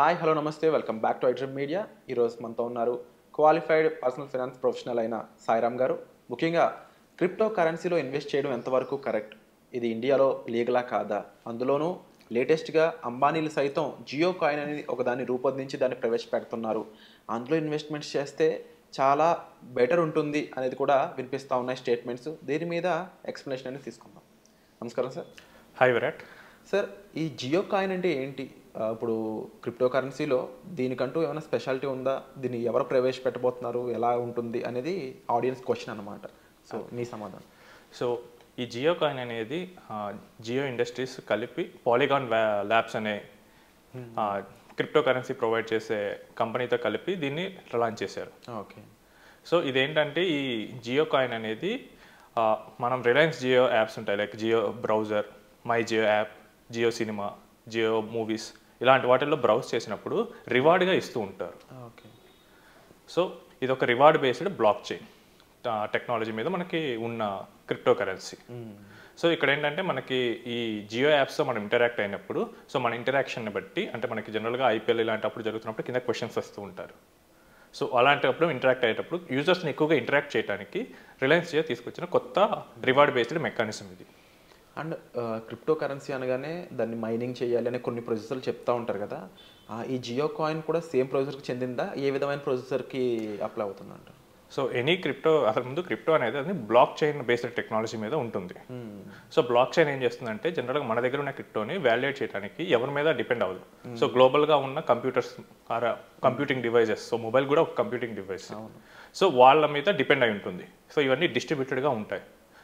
Hi hello నమస్తే welcome back to iDream media. ఈరోజు మనతో ఉన్నారు క్వాలిఫైడ్ పర్సనల్ ఫైనాన్స్ ప్రొఫెషనల్ అయిన సాయిరామ్ గారు. ముఖ్యంగా క్రిప్టో కరెన్సీలో ఇన్వెస్ట్ చేయడం ఎంతవరకు కరెక్ట్, ఇది ఇండియాలో లీగలా కాదా, అందులోనూ లేటెస్ట్గా అంబానీలు సైతం జియో కాయిన్ అనేది ఒకదాన్ని రూపొందించి దాన్ని ప్రవేశపెడుతున్నారు. అందులో ఇన్వెస్ట్మెంట్స్ చేస్తే చాలా బెటర్ ఉంటుంది అనేది కూడా వినిపిస్తూ ఉన్నాయి స్టేట్మెంట్స్. దీని మీద ఎక్స్ప్లెనేషన్ అనేది తీసుకుందాం. నమస్కారం సార్. హాయ్ విరాట్. సార్, ఈ జియో కాయిన్ అంటే ఏంటి? ఇప్పుడు క్రిప్టో కరెన్సీలో దీనికంటూ ఏమైనా స్పెషాలిటీ ఉందా? దీన్ని ఎవరు ప్రవేశపెట్టబోతున్నారు, ఎలా ఉంటుంది అనేది ఆడియన్స్ క్వశ్చన్ అనమాట. సో మీ సమాధానం. సో ఈ జియో కాయిన్ అనేది జియో ఇండస్ట్రీస్ కలిపి పాలిగాన్ ల్యాబ్స్ అనే క్రిప్టో కరెన్సీ ప్రొవైడ్ చేసే కంపెనీతో కలిపి దీన్ని లాంచ్ చేశారు. ఓకే. సో ఇదేంటంటే ఈ జియో కాయిన్ అనేది మనం రిలయన్స్ జియో యాప్స్ ఉంటాయి, like Jio browser, my Jio app, Jio cinema, Jio movies, ఇలాంటి వాటిల్లో బ్రౌజ్ చేసినప్పుడు రివార్డ్గా ఇస్తూ ఉంటారు. ఓకే. సో ఇది ఒక reward based block chain technology మీద మనకి ఉన్న క్రిప్టో కరెన్సీ. సో ఇక్కడ ఏంటంటే మనకి ఈ జియో యాప్స్తో మనం ఇంటరాక్ట్ అయినప్పుడు, సో మన ఇంటరాక్షన్ని బట్టి, అంటే మనకి జనరల్గా ఐపీఎల్ ఇలాంటప్పుడు జరుగుతున్నప్పుడు కింద క్వశ్చన్స్ వస్తూ ఉంటారు. సో అలాంటప్పుడు ఇంటరాక్ట్ అయ్యేటప్పుడు యూజర్స్ని ఎక్కువగా ఇంటరాక్ట్ చేయడానికి రిలయన్స్ జియో తీసుకొచ్చిన కొత్త రివార్డ్ బేస్డ్ మెకానిజం ఇది. అండ్ క్రిప్టో కరెన్సీ అనగానే దాన్ని మైనింగ్ చేయాలి అనే కొన్ని ప్రొసెసర్లు చెప్తూ ఉంటారు కదా. ఈ జియో కాయిన్ కూడా సేమ్ ప్రొసెసర్కి చెందిందా? ఏ విధమైన ప్రొసెసర్కి అప్లై అవుతుందంట? సో ఎనీ క్రిప్టో, అసలు ముందు క్రిప్టో అనేది అది బ్లాక్ చైన్ బేస్డ్ టెక్నాలజీ మీద ఉంటుంది. సో బ్లాక్ చైన్ ఏం చేస్తుందంటే జనరల్గా మన దగ్గర ఉన్న క్రిప్టోని వాల్యుయేట్ చేయడానికి ఎవరి మీద డిపెండ్ అవ్వదు. సో గ్లోబల్గా ఉన్న computers or computing devices, so mobile కూడా ఒక కంప్యూటింగ్ డివైస్, సో వాళ్ళ మీద డిపెండ్ అయి ఉంటుంది. సో ఇవన్నీ డిస్ట్రిబ్యూటెడ్గా ఉంటాయి.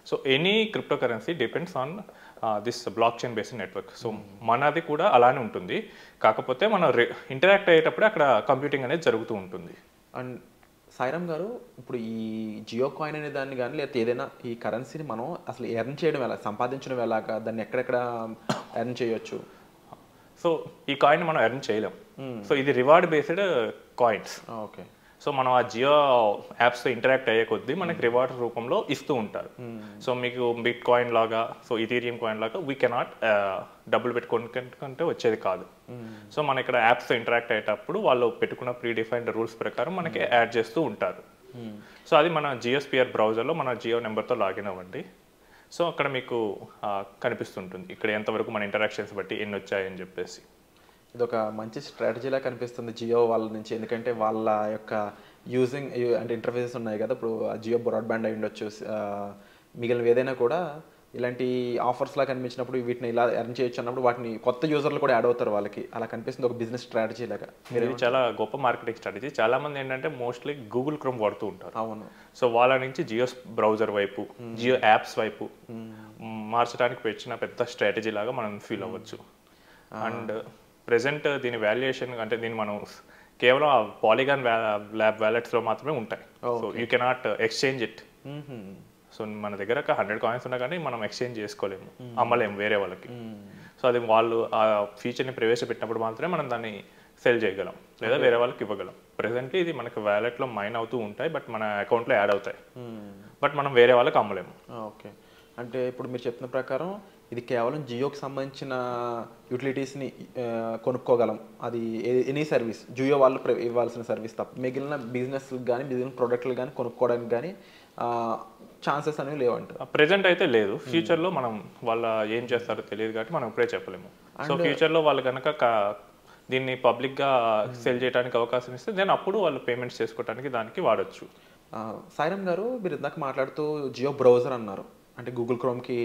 So any crypto currency depends on this block chain based network. So మనది కూడా అలానే ఉంటుంది, కాకపోతే మనం ఇంటరాక్ట్ అయ్యేటప్పుడు అక్కడ కంప్యూటింగ్ అనేది జరుగుతూ ఉంటుంది. అండ్ సాయిరామ్ గారు, ఇప్పుడు ఈ జియో కాయిన్ అనే దాన్ని కానీ లేకపోతే ఏదైనా ఈ కరెన్సీని మనం అసలు ఎర్న్ చేయడం ఎలా, సంపాదించడం ఎలాగా, దాన్ని ఎక్కడెక్కడ ఎర్న్ చేయొచ్చు? సో ఈ కాయిన్ మనం ఎర్న్ చేయలేం. సో ఇది reward based coins. Okay. So మనం ఆ జియో యాప్స్తో ఇంటరాక్ట్ అయ్యే కొద్దీ మనకి రివార్డ్ రూపంలో ఇస్తూ ఉంటారు. సో మీకు బిట్ కాయిన్ లాగా, సో ఇథీరియం కాయిన్ లాగా వీ కెనాట్ డబ్బులు పెట్టుకుంటే వచ్చేది కాదు. సో మన ఇక్కడ యాప్స్తో ఇంటరాక్ట్ అయ్యేటప్పుడు వాళ్ళు పెట్టుకున్న ప్రీ డిఫైన్డ్ రూల్స్ ప్రకారం మనకి యాడ్ చేస్తూ ఉంటారు. సో అది మన జియో స్పియర్ బ్రౌజర్లో మన జియో నెంబర్తో లాగిన్ అవ్వండి. సో అక్కడ మీకు కనిపిస్తుంటుంది ఇక్కడ ఎంతవరకు మన ఇంటరాక్షన్స్ బట్టి ఎన్ని వచ్చాయని చెప్పేసి. ఇది ఒక మంచి స్ట్రాటజీలా కనిపిస్తుంది జియో వాళ్ళ నుంచి. ఎందుకంటే వాళ్ళ యొక్క యూజింగ్ అంటే ఇంటర్ఫేసెస్ ఉన్నాయి కదా, ఇప్పుడు జియో బ్రాడ్బ్యాండ్ అయి ఉండొచ్చు, మిగిలిన ఏదైనా కూడా ఇలాంటి ఆఫర్స్లా కనిపించినప్పుడు వీటిని ఇలా ఎర్న్ చేయొచ్చు అన్నప్పుడు వాటిని కొత్త యూజర్లు కూడా యాడ్ అవుతారు వాళ్ళకి. అలా కనిపిస్తుంది ఒక బిజినెస్ స్ట్రాటజీ లాగా. ఇది చాలా గొప్ప మార్కెటింగ్ స్ట్రాటజీ. చాలా మంది ఏంటంటే మోస్ట్లీ గూగుల్ క్రోమ్ వాడుతూ ఉంటారు. అవును. సో వాళ్ళ నుంచి జియో బ్రౌజర్ వైపు, జియో యాప్స్ వైపు మార్చడానికి పెట్టిన పెద్ద స్ట్రాటజీ లాగా మనం ఫీల్ అవ్వచ్చు. అండ్ ప్రెసెంట్ దీని వాల్యుయేషన్ అంటే దీన్ని మనం కేవలం పాలిగాన్ ల్యాబ్ వ్యాలెట్స్లో మాత్రమే ఉంటాయి. So you cannot exchange it. So మన దగ్గర 100 కాయిన్స్ ఉన్నా కానీ మనం ఎక్స్చేంజ్ చేసుకోలేము, అమ్మలేము వేరే వాళ్ళకి. సో అది వాళ్ళు ఆ ఫీచర్ని ప్రవేశపెట్టినప్పుడు మాత్రమే మనం దాన్ని సెల్ చేయగలం లేదా వేరే వాళ్ళకి ఇవ్వగలం. ప్రెసెంట్లీ ఇది మనకి వ్యాలెట్లో మైన్ అవుతూ ఉంటాయి, బట్ మన అకౌంట్లో యాడ్ అవుతాయి, బట్ మనం వేరే వాళ్ళకి అమ్మలేము. ఓకే. అంటే ఇప్పుడు మీరు చెప్పిన ప్రకారం ఇది కేవలం జియోకి సంబంధించిన యూటిలిటీస్ని కొనుక్కోగలం, అది ఎనీ సర్వీస్ జియో వాళ్ళు ఇవ్వాల్సిన సర్వీస్ తప్ప మిగిలిన బిజినెస్లకు కానీ మిగిలిన ప్రోడక్ట్లు కానీ కొనుక్కోవడానికి కానీ ఛాన్సెస్ అనేవి లేవంట. ప్రెజెంట్ అయితే లేదు. ఫ్యూచర్లో మనం వాళ్ళ ఏం చేస్తారో తెలియదు కాబట్టి మనం ఇప్పుడే చెప్పలేము. సో ఫ్యూచర్లో వాళ్ళు కనుక దీన్ని పబ్లిక్గా సెల్ చేయడానికి అవకాశం ఇస్తే దెన్ అప్పుడు వాళ్ళు పేమెంట్స్ చేసుకోవడానికి దానికి వాడచ్చు. సాయిరామ్ గారు, మీరు ఇందాక మాట్లాడుతూ జియో బ్రౌజర్ అన్నారు, అంటే గూగుల్ క్రోమ్కి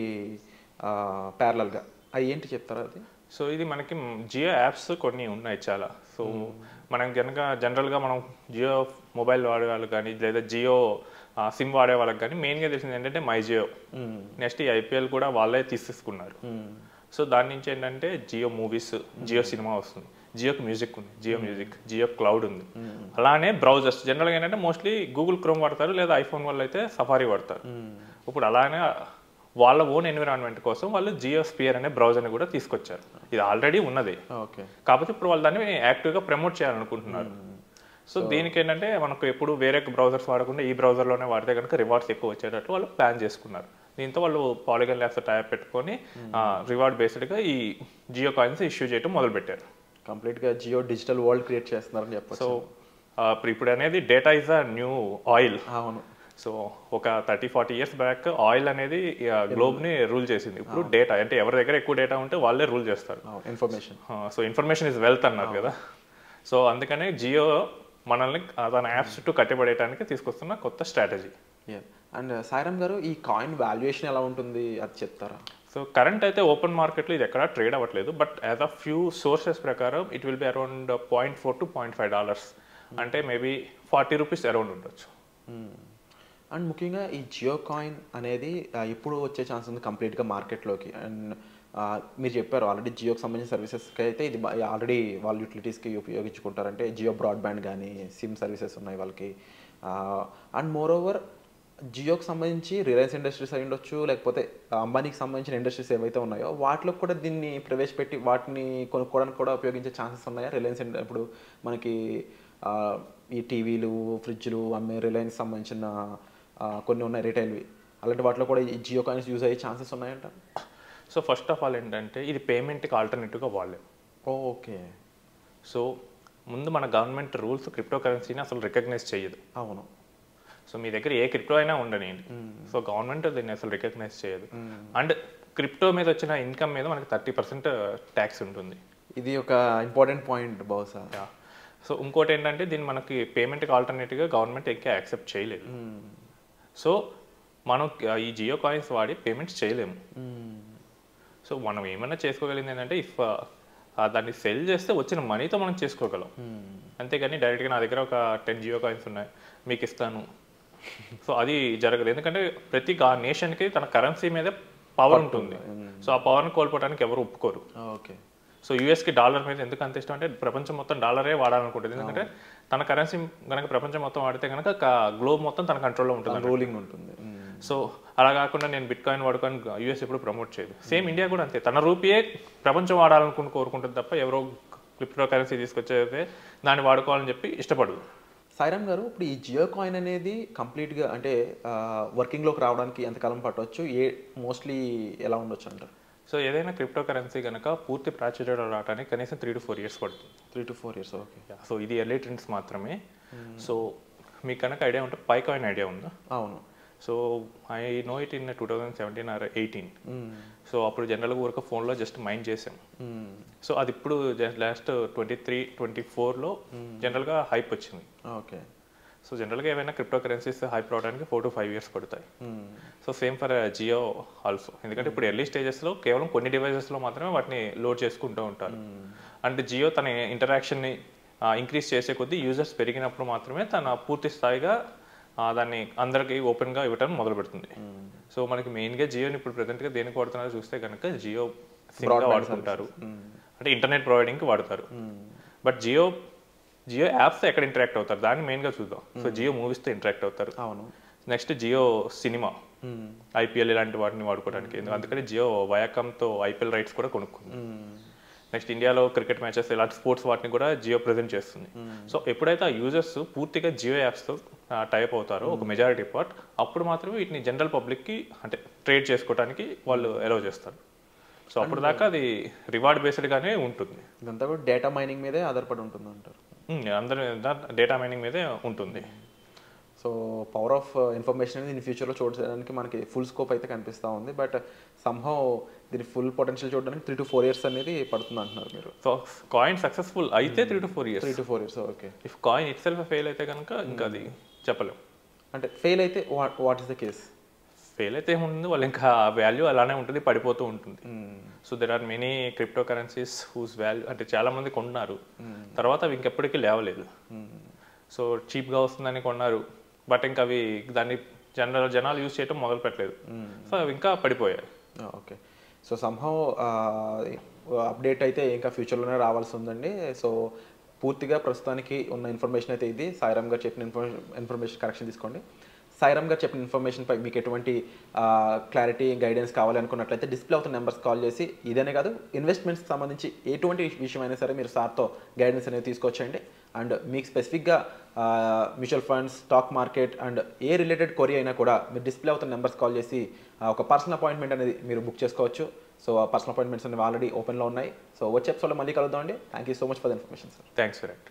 ప్యారలల్గా, అది ఏంటి చెప్తారా అది? సో ఇది మనకి జియో యాప్స్ కొన్ని ఉన్నాయి చాలా. సో మనం కనుక జనరల్గా మనం జియో మొబైల్ వాడే వాళ్ళకి కానీ లేదా జియో సిమ్ వాడే వాళ్ళకి కానీ మెయిన్గా తెలిసింది ఏంటంటే మై జియో. నెక్స్ట్ ఈ ఐపీఎల్ కూడా వాళ్ళే తీసేసుకున్నారు. సో దాని నుంచి ఏంటంటే జియో మూవీస్, జియో సినిమా వస్తుంది, జియోకి మ్యూజిక్ ఉంది, జియో మ్యూజిక్, జియో క్లౌడ్ ఉంది. అలానే బ్రౌజర్స్ జనరల్గా ఏంటంటే మోస్ట్లీ గూగుల్ క్రోమ్ వాడతారు లేదా ఐఫోన్ వాళ్ళు అయితే సఫారీ వాడతారు. ఇప్పుడు అలానే వాళ్ళ ఓన్ ఎన్విరాన్మెంట్ కోసం వాళ్ళు జియో స్పియర్ అనే బ్రౌజర్ని కూడా తీసుకొచ్చారు. ఇది ఆల్రెడీ ఉన్నది, కాకపోతే ఇప్పుడు వాళ్ళు దాన్ని యాక్టివ్గా ప్రమోట్ చేయాలనుకుంటున్నారు. సో దీనికి ఏంటంటే మనకు ఎప్పుడు వేరే బ్రౌజర్స్ వాడకుండా ఈ బ్రౌజర్లోనే వాడితే కనుక రివార్డ్స్ ఎక్కువ వచ్చేటట్టు వాళ్ళు ప్లాన్ చేసుకున్నారు. దీంతో వాళ్ళు పాలిగాన్ ల్యాబ్స్ టైప్ పెట్టుకొని రివార్డ్ బేస్డ్గా ఈ జియో కాయిన్స్ ఇష్యూ చేయడం మొదలుపెట్టారు. కంప్లీట్గా జియో డిజిటల్ వరల్డ్ క్రియేట్ చేస్తున్నారని చెప్పచ్చు. సో ఇప్పుడు అనేది data is a new oil. అవును. సో ఒక 30-40 ఇయర్స్ బ్యాక్ ఆయిల్ అనేది గ్లోబ్ని రూల్ చేసింది. ఇప్పుడు డేటా అంటే ఎవరి దగ్గర ఎక్కువ డేటా ఉంటే వాళ్ళే రూల్ చేస్తారు. Information. So information is wealth అన్నారు కదా. సో అందుకనే జియో మనల్ని తన యాప్స్ చుట్టూ కట్టబడేయడానికి తీసుకొస్తున్న కొత్త స్ట్రాటజీ. అండ్ సాయిరామ్ గారు, ఈ కాయిన్ వాల్యుయేషన్ ఎలా ఉంటుంది అది చెప్తారా? సో కరెంట్ అయితే ఓపెన్ మార్కెట్లో ఇది ఎక్కడా ట్రేడ్ అవ్వట్లేదు. But as of few sources ప్రకారం it will be around $0.4 to $0.5. అంటే మేబీ ₹40 అరౌండ్ ఉండొచ్చు. అండ్ ముఖ్యంగా ఈ జియో కాయిన్ అనేది ఇప్పుడు వచ్చే ఛాన్స్ ఉంది కంప్లీట్గా మార్కెట్లోకి. అండ్ మీరు చెప్పారు ఆల్రెడీ జియోకి సంబంధించిన సర్వీసెస్కి అయితే ఇది ఆల్రెడీ వాళ్ళ యూటిలిటీస్కి ఉపయోగించుకుంటారంటే జియో బ్రాడ్బ్యాండ్ కానీ సిమ్ సర్వీసెస్ ఉన్నాయి వాళ్ళకి. అండ్ మోర్ ఓవర్ జియోకి సంబంధించి రిలయన్స్ ఇండస్ట్రీస్ అయి ఉండొచ్చు, లేకపోతే అంబానీకి సంబంధించిన ఇండస్ట్రీస్ ఏవైతే ఉన్నాయో వాటిలో కూడా దీన్ని ప్రవేశపెట్టి వాటిని కొనుక్కోవడానికి కూడా ఉపయోగించే ఛాన్సెస్ ఉన్నాయా? రిలయన్స్ ఇప్పుడు మనకి ఈ టీవీలు ఫ్రిడ్జ్లు అమ్మే రిలయన్స్ సంబంధించిన కొన్ని ఉన్నాయి రిటైల్వి, అలాంటి వాటిలో కూడా ఈ జియో కాయిన్స్ యూజ్ అయ్యే ఛాన్సెస్ ఉన్నాయంట. సో ఫస్ట్ ఆఫ్ ఆల్ ఏంటంటే ఇది పేమెంట్కి ఆల్టర్నేటివ్గా వాళ్ళేం. ఓకే. సో ముందు మన గవర్నమెంట్ రూల్స్ క్రిప్టో కరెన్సీని అసలు రికగ్నైజ్ చేయదు. అవును. సో మీ దగ్గర ఏ క్రిప్టో అయినా ఉండనియండి, సో గవర్నమెంట్ దీన్ని అసలు రికగ్నైజ్ చేయదు. అండ్ క్రిప్టో మీద వచ్చిన ఇన్కమ్ మీద మనకి 30% ట్యాక్స్ ఉంటుంది. ఇది ఒక ఇంపార్టెంట్ పాయింట్ బహుశా. సో ఇంకోటి ఏంటంటే దీన్ని మనకి పేమెంట్కి ఆల్టర్నేటివ్గా గవర్నమెంట్ ఇంకా యాక్సెప్ట్ చేయలేదు. సో మనం ఈ జియో కాయిన్స్ వాడి పేమెంట్స్ చేయలేము. సో మనం ఏమైనా చేసుకోగలిగింది ఏంటంటే ఇఫ్ దాన్ని సెల్ చేస్తే వచ్చిన మనీతో మనం చేసుకోగలం, అంతేగాని డైరెక్ట్గా నా దగ్గర ఒక 10 జియో కాయిన్స్ ఉన్నాయి మీకు ఇస్తాను, సో అది జరగదు. ఎందుకంటే ప్రతి నేషన్కి తన కరెన్సీ మీద పవర్ ఉంటుంది. సో ఆ పవర్ని కోల్పోవడానికి ఎవరు ఒప్పుకోరు. ఓకే. సో యూఎస్కి డాలర్ మీద ఎందుకు అంత ఇష్టం అంటే ప్రపంచం మొత్తం డాలరే వాడాలనుకుంటుంది. ఎందుకంటే తన కరెన్సీ కనుక ప్రపంచం మొత్తం వాడితే కనుక గ్లోబ్ మొత్తం తన కంట్రోల్లో ఉంటుంది, రూలింగ్ ఉంటుంది. సో అలా కాకుండా నేను బిట్ కాయిన్ వాడుకొని యూఎస్ ఎప్పుడు ప్రమోట్ చేయదు. సేమ్ ఇండియా కూడా అంతే, తన రూపీయే ప్రపంచం వాడాలనుకుని కోరుకుంటుంది తప్ప ఎవరో క్రిప్టో కరెన్సీ తీసుకొచ్చేదే దాన్ని వాడుకోవాలని చెప్పి ఇష్టపడదు. సాయిరామ్ గారు, ఇప్పుడు ఈ జియో కాయిన్ అనేది కంప్లీట్గా అంటే వర్కింగ్లోకి రావడానికి ఎంతకాలం పట్టవచ్చు, మోస్ట్లీ ఎలా ఉండొచ్చు అంటారు? సో ఏదైనా క్రిప్టో కరెన్సీ కనుక పూర్తి ప్రాచుర్యంలో రావడానికి కనీసం 3 to 4 years పడుతుంది. 3 to 4 years. ఓకే. సో ఇది ఎర్లీ ట్రెండ్స్ మాత్రమే. సో మీకు కనుక ఐడియా ఉంటే పై కాయిన్ ఐడియా ఉందా? అవును. So I know it in 2017 or 18. So అప్పుడు జనరల్గా ఊరిక ఫోన్లో జస్ట్ మైండ్ చేసాం. సో అది ఇప్పుడు లాస్ట్ 23-24లో జనరల్గా హైప్ వచ్చింది. ఓకే. సో జనరల్గా ఏమైనా క్రిప్టో కరెన్సీస్ హైప్ రావడానికి 4 to 5 years పడతాయి. So same for Jio also, ఎందుకంటే ఇప్పుడు ఎర్లీ స్టేజెస్లో కేవలం కొన్ని డివైజెస్లో మాత్రమే వాటిని లోడ్ చేసుకుంటూ ఉంటారు. అండ్ జియో తన ఇంటరాక్షన్ని ఇంక్రీజ్ చేసే కొద్దీ యూజర్స్ పెరిగినప్పుడు మాత్రమే తన పూర్తి స్థాయిగా దాన్ని అందరికీ ఓపెన్గా ఇవ్వటం మొదలు పెడుతుంది. సో మనకి మెయిన్గా జియోని ఇప్పుడు ప్రజెంట్గా దేనికి వాడుతున్నారో చూస్తే కనుక జియో సిమ్గా వాడుకుంటారు, అంటే ఇంటర్నెట్ ప్రొవైడింగ్కి వాడతారు. బట్ జియో యాప్స్ ఎక్కడ ఇంటరాక్ట్ అవుతారు దాన్ని మెయిన్గా చూద్దాం. సో జియో మూవీస్తో ఇంటరాక్ట్ అవుతారు. అవును. నెక్స్ట్ జియో సినిమా, ఐపీఎల్ ఇలాంటి వాటిని వాడుకోవడానికి, అందుకని జియో వయాకామ్తో ఐపీఎల్ రైట్స్ కూడా కొనుక్కుంది. నెక్స్ట్ ఇండియాలో క్రికెట్ మ్యాచెస్ ఇలాంటి స్పోర్ట్స్ వాటిని కూడా జియో ప్రెజెంట్ చేస్తుంది. సో ఎప్పుడైతే ఆ యూజర్స్ పూర్తిగా జియో యాప్స్తో టైప్ అవుతారో ఒక మెజారిటీ పార్ట్, అప్పుడు మాత్రమే వీటిని జనరల్ పబ్లిక్కి అంటే ట్రేడ్ చేసుకోవడానికి వాళ్ళు అలౌ చేస్తారు. సో అప్పుడు దాకా అది రివార్డ్ బేస్డ్గానే ఉంటుంది. ఇదంతా కూడా డేటా మైనింగ్ మీదే ఆధారపడి ఉంటుంది అంటారు. అందరూ డేటా మైనింగ్ మీదే ఉంటుంది. సో పవర్ ఆఫ్ ఇన్ఫర్మేషన్ అనేది ఇన్ ఫ్యూచర్లో చూడడానికి మనకి ఫుల్ స్కోప్ అయితే కనిపిస్తూ ఉంది. బట్ సమ్హౌ దీని ఫుల్ పొటెన్షియల్ చూడడానికి 3 to 4 years అనేది పడుతుంది అంటున్నారు మీరు. సో కాయిన్ సక్సెస్ఫుల్ అయితే 3 to 4 years. 3 to 4 years. Okay. If coin itself fail అయితే కనుక ఇంకా అది చెప్పలేము. అంటే ఫెయిల్ అయితే what is the case? Fail అయితే ఏముంటుంది, వాళ్ళు ఇంకా వాల్యూ అలానే ఉంటుంది, పడిపోతూ ఉంటుంది. So there are many crypto currencies whose value అంటే చాలా మంది కొన్నారు, తర్వాత అవి ఇంకెప్పటికీ లేవలేదు. సో చీప్గా వస్తుందని కొన్నారు, బట్ ఇంకా అవి దాన్ని జనాలు యూజ్ చేయడం మొదలు పెట్టలేదు. సో అవి ఇంకా పడిపోయాయి. ఓకే. సో సమ్హౌ అప్డేట్ అయితే ఇంకా ఫ్యూచర్లోనే రావాల్సి ఉందండి. సో పూర్తిగా ప్రస్తుతానికి ఉన్న ఇన్ఫర్మేషన్ అయితే ఇది. సాయిరామ్ గారు చెప్పిన ఇన్ఫర్మేషన్ కరెక్షన్ తీసుకోండి. సాయిరామ్ గారు చెప్పిన ఇన్ఫర్మేషన్పై మీకు ఎటువంటి క్లారిటీ గైడెన్స్ కావాలి అనుకున్నట్లయితే డిస్ప్లే అవుతున్న నెంబర్స్ కాల్ చేసి, ఇదనే కాదు ఇన్వెస్ట్మెంట్స్కి సంబంధించి ఎటువంటి విషయం అయినా సరే మీరు సార్తో గైడెన్స్ అనేది తీసుకొచ్చండి. అండ్ మీకు స్పెసిఫిక్గా mutual funds, stock market and A related query అయినా కూడా మీరు డిస్ప్లే అవుతున్న నెంబర్స్ కాల్ చేసి ఒక పర్సనల్ అపాయింట్మెంట్ అనేది మీరు బుక్ చేసుకోవచ్చు. సో ఆ పర్సనల్ అపాయింట్మెంట్స్ అనేవి ఆల్రెడీ ఓపెన్లో ఉన్నాయి. సో వచ్చే ఎపిసోడ్లో మళ్ళీ కలుద్దాం అండి. Thank you so much for the information sir. Thanks for it.